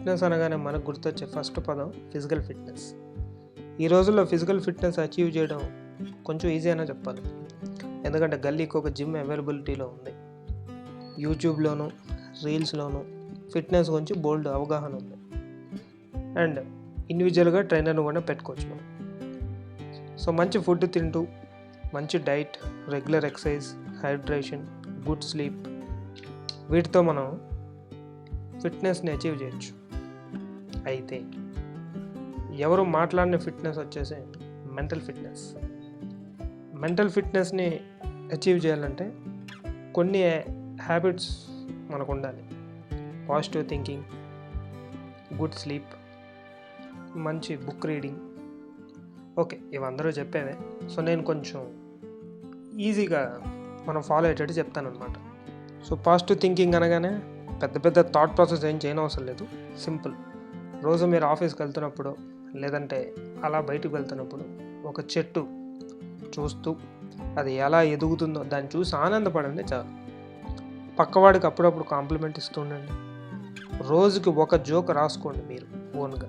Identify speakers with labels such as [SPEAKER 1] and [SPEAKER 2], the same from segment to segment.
[SPEAKER 1] Fitness అనగానే మనకు గుర్తొచ్చే ఫస్ట్ పదం ఫిజికల్ ఫిట్నెస్. ఈ రోజుల్లో ఫిజికల్ ఫిట్నెస్ అచీవ్ చేయడం కొంచెం ఈజీ అనే చెప్పాలి. ఎందుకంటే గల్లీకి ఒక జిమ్ అవైలబిలిటీలో ఉంది. యూట్యూబ్లోను రీల్స్లోను ఫిట్నెస్ గురించి బోల్డ్ అవగాహన ఉంది. అండ్ ఇండివిజువల్గా ట్రైనర్ను కూడా పెట్టుకోవచ్చు మనం. సో మంచి ఫుడ్ తింటూ మంచి diet, regular exercise, hydration, good sleep, వీటితో మనం ఫిట్నెస్ని అచీవ్ చేయొచ్చు. అయితే ఎవరు మాట్లాడిన ఫిట్నెస్ వచ్చేసి మెంటల్ ఫిట్నెస్. మెంటల్ ఫిట్నెస్ని అచీవ్ చేయాలంటే కొన్ని హ్యాబిట్స్ మనకు ఉండాలి. పాజిటివ్ థింకింగ్, గుడ్ స్లీప్, మంచి బుక్ రీడింగ్. ఓకే, ఇవందరూ చెప్పేవే. సో నేను కొంచెం ఈజీగా మనం ఫాలో అయ్యేటట్టు చెప్తాను అనమాట. సో పాజిటివ్ థింకింగ్ అనగానే పెద్ద పెద్ద థాట్ ప్రాసెస్ ఏం చేయనవసరం లేదు. సింపుల్. రోజు మీరు ఆఫీస్కి వెళ్తున్నప్పుడు లేదంటే అలా బయటకు వెళ్తున్నప్పుడు ఒక చెట్టు చూస్తూ అది ఎలా ఎదుగుతుందో దాన్ని చూసి ఆనందపడండి చాలు. పక్కవాడికి అప్పుడప్పుడు కాంప్లిమెంట్ ఇస్తూ ఉండండి. రోజుకి ఒక జోక్ రాసుకోండి మీరు ఓన్గా.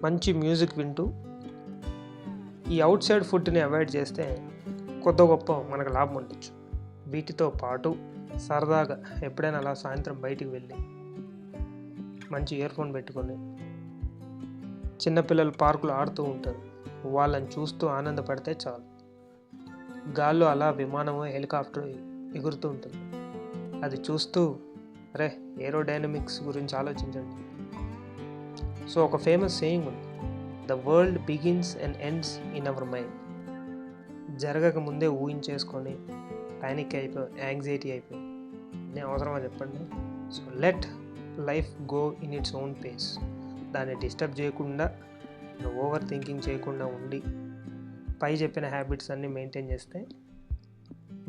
[SPEAKER 1] మంచి మ్యూజిక్ వింటూ ఈ అవుట్ సైడ్ ఫుడ్ని అవాయిడ్ చేస్తే కొద్ది గొప్ప మనకు లాభం ఉండొచ్చు. వీటితో పాటు సరదాగా ఎప్పుడైనా అలా సాయంత్రం బయటికి వెళ్ళి మంచి ఇయర్ ఫోన్ పెట్టుకొని చిన్నపిల్లలు పార్కులో ఆడుతూ ఉంటారు, వాళ్ళని చూస్తూ ఆనందపడితే చాలు. గాల్లో అలా విమానమో హెలికాప్టర్ ఎగురుతూ ఉంటుంది, అది చూస్తూ అరే ఏరోడైనమిక్స్ గురించి ఆలోచించండి. సో ఒక ఫేమస్ సేయింగ్ ఉంది, the world begins and ends in our mind. జరగక ముందే ఊహించేసుకొని పానిక్ అయిపోయి యాంగ్జైటీ అయిపోయి నేను అవసరమా చెప్పండి. So let life go in its own face. దాన్ని డిస్టర్బ్ చేయకుండా, ఓవర్ థింకింగ్ చేయకుండా ఉండి పై చెప్పిన హ్యాబిట్స్ అన్నీ మెయింటైన్ చేస్తే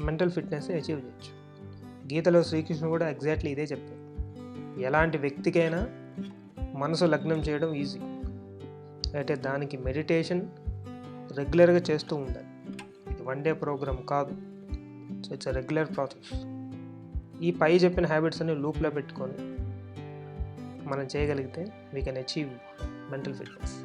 [SPEAKER 1] మెంటల్ ఫిట్నెస్ అచీవ్ చేయొచ్చు. గీతలో శ్రీకృష్ణుడు కూడా ఎగ్జాక్ట్లీ ఇదే చెప్పారు. ఎలాంటి వ్యక్తికైనా మనసు లగ్నం చేయడం ఈజీ, అయితే దానికి మెడిటేషన్ రెగ్యులర్గా చేస్తూ ఉండాలి. ఇది వన్ డే ప్రోగ్రామ్ కాదు. So it's a regular process. ఈ పై చెప్పిన హ్యాబిట్స్ అన్ని లూప్లో పెట్టుకొని మనం చేయగలిగితే we can achieve mental fitness.